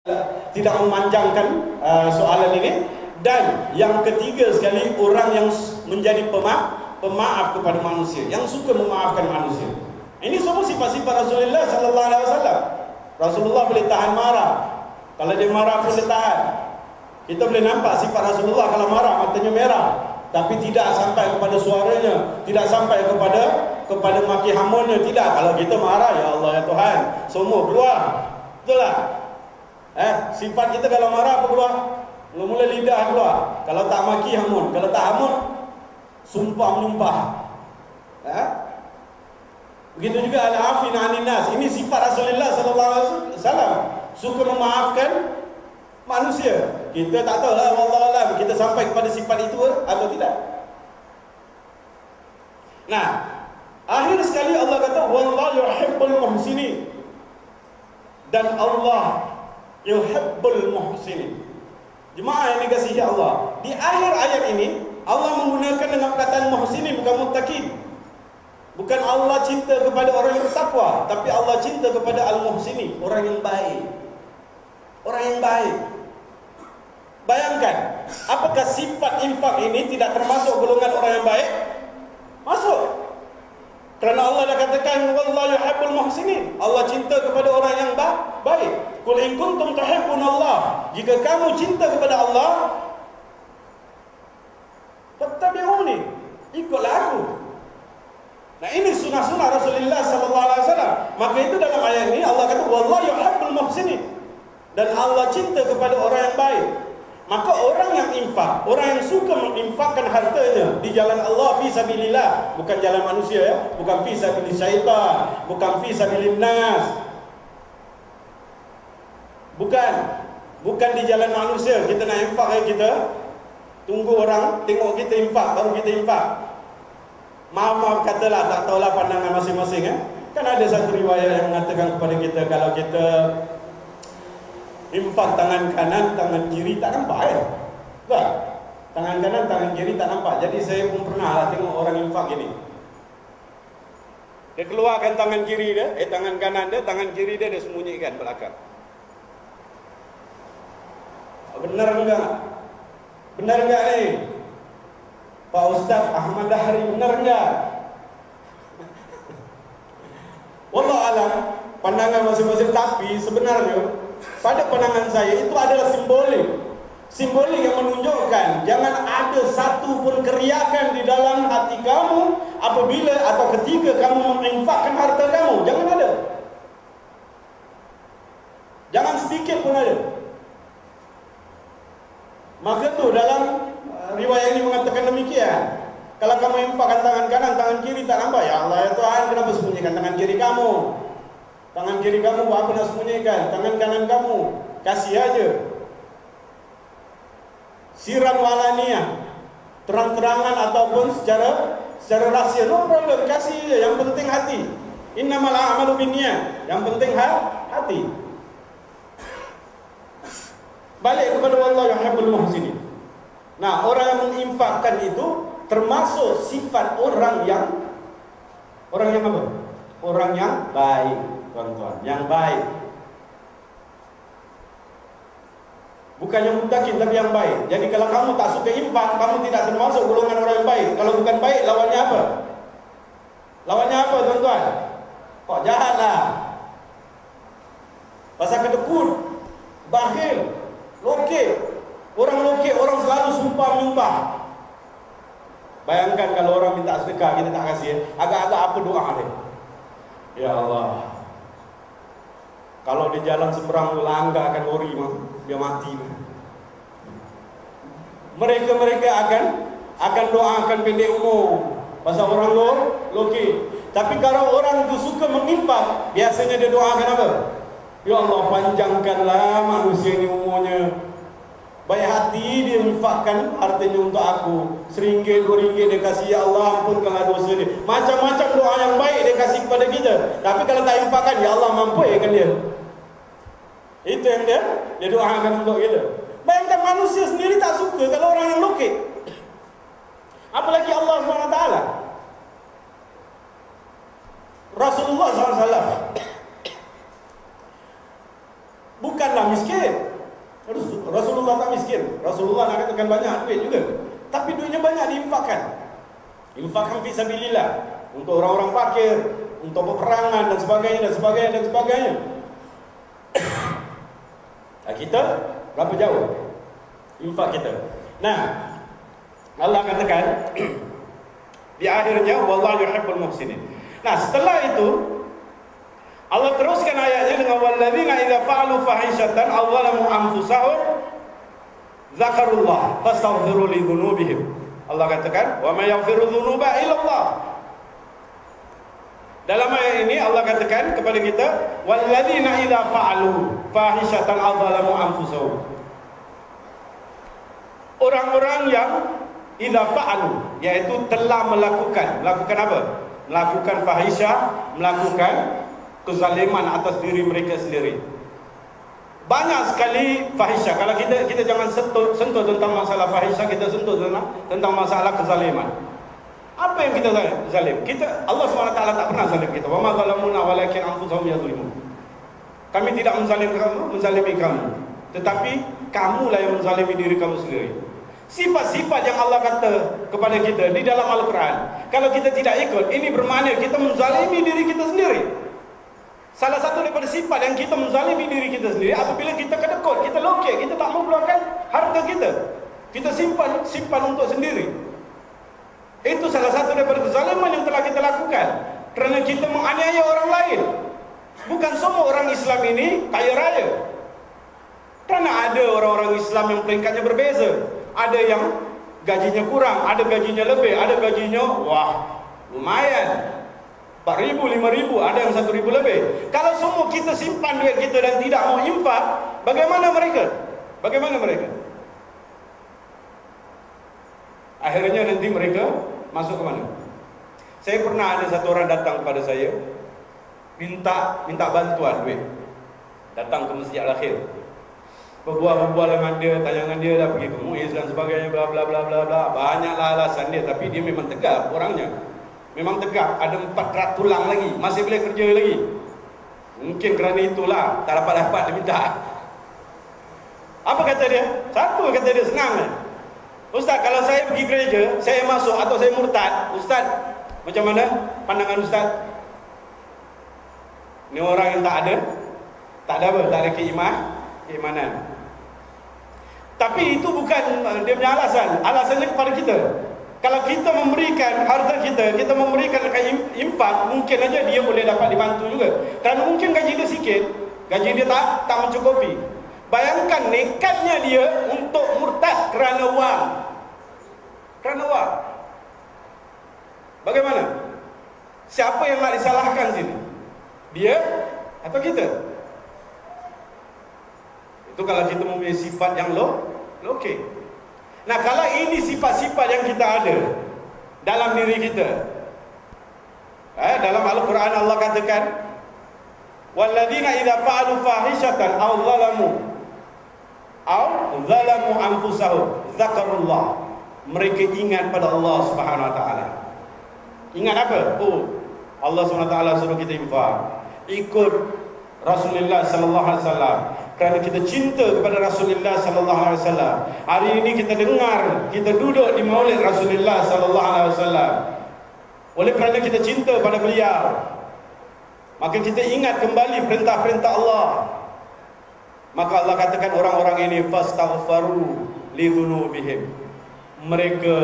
tidak memanjangkan soalan ini. Dan yang ketiga sekali, orang yang menjadi pemaaf kepada manusia, yang suka memaafkan manusia. Ini semua sifat-sifat Rasulullah sallallahu alaihi wasallam. Rasulullah boleh tahan marah. Kalau dia marah pun dia tahan. Kita boleh nampak sifat Rasulullah kalau marah matanya merah, tapi tidak sampai kepada suaranya, tidak sampai kepada maki hamunnya, tidak. Kalau kita marah, ya Allah ya Tuhan, semua keluar. Betul tak? Sifat kita kalau marah apa keluar? Mula-mula lidah keluar. Kalau tak maki hamun, kalau tak hamun sumpah menyumpah. Begitu juga al-afin 'anil nas. Ini sifat Rasulullah sallallahu alaihi wasallam, suka memaafkan manusia. Kita tak tahu lah, wallahu alam, kita sampai kepada sifat itu atau tidak. Nah, akhir sekali Allah kata wallahu yuhibbul muhsinin. Dan Allah yuhibbul muhsinin. Jemaah yang dikasihi Allah, di akhir ayat ini Allah menggunakan dengan perkataan muhsinin, bukan muttaqin. Bukan Allah cinta kepada orang yang bertakwa, tapi Allah cinta kepada al-muhsinin, orang yang baik. Orang yang baik. Bayangkan, apakah sifat infak ini tidak termasuk golongan orang yang baik? Masuk. Kerana Allah dah katakan wallahu yuhibbul muhsinin. Allah cinta kepada orang yang baik. Qul in kuntum tuhibbunallah. Jika kamu cinta kepada Allah, fattabi'uni. Ikutlah aku. Nah, ini sunnah-sunnah Rasulullah sallallahu alaihi wasallam. Maka itu dalam ayat ini Allah kata wallahu yuhibbul muhsinin. Dan Allah cinta kepada orang yang baik. Maka orang yang infak, orang yang suka menginfakkan hartanya di jalan Allah fi sabilillah, bukan jalan manusia ya, bukan fi sabilil syaitan, bukan fi sabilin nas. Bukan di jalan manusia kita nak infak, kita tunggu orang tengok kita infak baru kita infak. Maaf katalah, tak tahulah pandangan masing-masing ya. Kan ada satu riwayat yang mengatakan kepada kita, kalau kita infak tangan kanan, tangan kiri tak nampak ya? Tak? Tangan kanan, tangan kiri tak nampak. Jadi saya pun pernah lah tengok orang infak ini. Dia keluarkan tangan kiri dia, tangan kanan dia, tangan kiri dia sembunyikan belakang. Benar enggak? Benar enggak ni? Pak Ustaz Ahmad Dahri, benar enggak? Wallahu alam, pandangan masing-masing, tapi sebenarnya pada pandangan saya itu adalah simbolik yang menunjukkan jangan ada satu pun keriakan di dalam hati kamu apabila atau ketika kamu menginfakkan harta kamu. Jangan ada, jangan sedikit pun ada. Maka tu dalam riwayat ini mengatakan demikian. Kalau kamu infakkan tangan kanan, tangan kiri tak nampak, ya Allah ya Tuhan, kenapa sembunyikan tangan kiri kamu? Tangan kiri kamu buat apa nak sembunyikan? Tangan kanan kamu kasih aja. Siran walaniyah, terang-terangan ataupun secara rahsia, no problem, kasih aja. Yang penting hati. Innamal a'malu binniyat. Yang penting hati. Balik kepada wallahu yuhibbul muhsinin. Nah, orang yang menginfakkan itu termasuk sifat orang yang apa? Orang yang baik, tuan-tuan, yang baik. Bukan yang muttaqin, tapi yang baik. Jadi kalau kamu tak suka infak, kamu tidak termasuk golongan orang yang baik. Kalau bukan baik, lawannya apa? Lawannya apa, tuan-tuan? Kok jahatlah. Pasal kedekut, bakhil, lokek. Orang lokek, orang selalu sumpah menyumpah. Bayangkan kalau orang minta sedekah, kita tak kasih, agak-agak apa doa dia? Ya Allah, kalau di jalan seberang langgar akan lori dia mati. Mereka akan doakan pendek umur pasal orang lokek. Tapi kalau orang itu suka menginfak, biasanya dia doakan apa? Ya Allah, panjangkanlah manusia ini umurnya. Baik hati dia infakkan hartanya untuk aku. RM1, RM2 dia kasih, ya Allah ampunkanlah dosa dia. Macam-macam doa yang baik dia kasih kepada kita. Tapi kalau tak infakkan, ya Allah mampukan dia. Itu yang dia doakan untuk kita. Bayangkan manusia sendiri tak suka kalau orang yang lokek. Apalagi Allah SWT. Rasulullah SAW bukanlah lah miskin. Rasulullah tak miskin. Rasulullah nak katakan banyak duit juga, tapi duitnya banyak diinfakkan. Infakkan fi sabilillah, untuk orang-orang fakir, untuk peperangan dan sebagainya dan sebagainya dan sebagainya. Kita berapa jauh infak kita? Nah, Allah katakan di akhirnya wallahu yuhibbul muhsinin. Nah, setelah itu Allah teruskan ayatnya dengan walladzina idza fa'alu fahishatan aw zalamu anfusahum dzakarullah fastaghfiru li dzunubihim. Allah katakan wa may yaghfiru dzunuba illa Allah. Dalam ayat ini Allah katakan kepada kita walladzina idza fa'alu fahishatan aw zalamu anfusahum. Orang-orang yang idza fa'alu, yaitu telah melakukan apa? Melakukan fahisyah, melakukan kezaliman atas diri mereka sendiri. Banyak sekali fahisyah. Kalau kita jangan sentuh tentang masalah fahisyah, kita sentuh tentang masalah kezaliman. Apa yang kita zalim? Allah SWT tak pernah zalim kita. Wa ma zalamuna walakin anfusahum yazlimun. Kami tidak menzalimi kamu, tetapi kamulah yang menzalimi diri kamu sendiri. Sifat-sifat yang Allah kata kepada kita di dalam Al-Quran, kalau kita tidak ikut, ini bermakna kita menzalimi diri kita sendiri. Salah satu daripada sifat yang kita menzalimi diri kita sendiri, apabila kita kedekut, kita lokek, kita tak mau keluarkan harta kita, kita simpan untuk sendiri. Itu salah satu daripada kezaliman yang telah kita lakukan, kerana kita menganiaya orang lain. Bukan semua orang Islam ini kaya raya, kerana ada orang-orang Islam yang peringkatnya berbeza. Ada yang gajinya kurang, ada gajinya lebih, ada gajinya lumayan, 4,000, 5,000, ada yang 1,000 lebih. Kalau semua kita simpan duit kita dan tidak mau infak, bagaimana mereka? Akhirnya nanti mereka masuk ke mana? Saya pernah ada satu orang datang kepada saya, minta bantuan duit, datang ke Masjid Al-Akhir, berbual dengan dia, tanyangan dia dah pergi ke MUIS dan sebagainya, bla bla bla bla bla. Banyaklah alasan dia, tapi dia memang tegak orangnya. Memang tegak, ada 400 tulang lagi, masih boleh kerja lagi. Mungkin kerana itulah tak dapat dia minta. Apa kata dia? Satu kata dia, senang. Ustaz, kalau saya pergi gereja, saya masuk atau saya murtad, Ustaz, macam mana pandangan Ustaz? Ini orang yang tak ada keimanan. Tapi itu bukan dia punya alasan. Alasannya kepada kita. Kalau kita memberikan harta kita, kita memberikan infak, mungkin aja dia boleh dapat dibantu juga. Kerana mungkin gaji dia sikit, gaji dia tak mencukupi. Bayangkan nekatnya dia untuk murtad kerana wang. Bagaimana? Siapa yang nak disalahkan sini? Dia atau kita? Itu kalau kita mempunyai sifat yang okey. Nah, kalau ini sifat-sifat yang kita ada dalam diri kita, dalam Al-Quran Allah katakan walladzina idza fa'alu fahishatan aw zalamu anfusahum dzakarullah. Mereka ingat pada Allah Subhanahu wa taala. Ingat apa? Allah Subhanahu wa taala suruh kita infak, ikut Rasulullah sallallahu alaihi wasallam. Kerana kita cinta kepada Rasulullah sallallahu alaihi wasallam. Hari ini kita dengar, kita duduk di maulid Rasulullah sallallahu alaihi wasallam. Oleh kerana kita cinta pada beliau, maka kita ingat kembali perintah-perintah Allah. Maka Allah katakan orang-orang ini fastaghfaru li dzunubihim. Mereka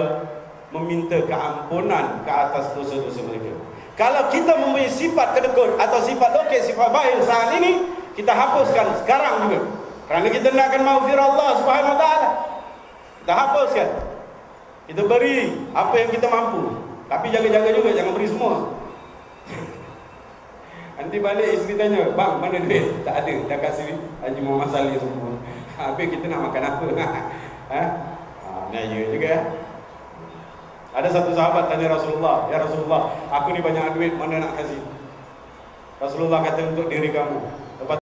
meminta keampunan ke atas dosa-dosa mereka. Kalau kita mempunyai sifat kedekut atau sifat lokek, sifat baik saat ini, kita hapuskan sekarang juga. Kerana kita nakkan maghfirah Allah Subhanahu wa taala. Kita hapuskan. Kita beri apa yang kita mampu. Tapi jaga-jaga juga, jangan beri semua. Nanti balik isteri tanya, "Bang, mana duit?" Tak ada, dah kasih Haji Muhammad Salih semua. Habis kita nak makan apa? Ya juga. Ada satu sahabat tanya Rasulullah, "Ya Rasulullah, aku ni banyak duit, mana nak kasih?" Rasulullah kata, "Untuk diri kamu."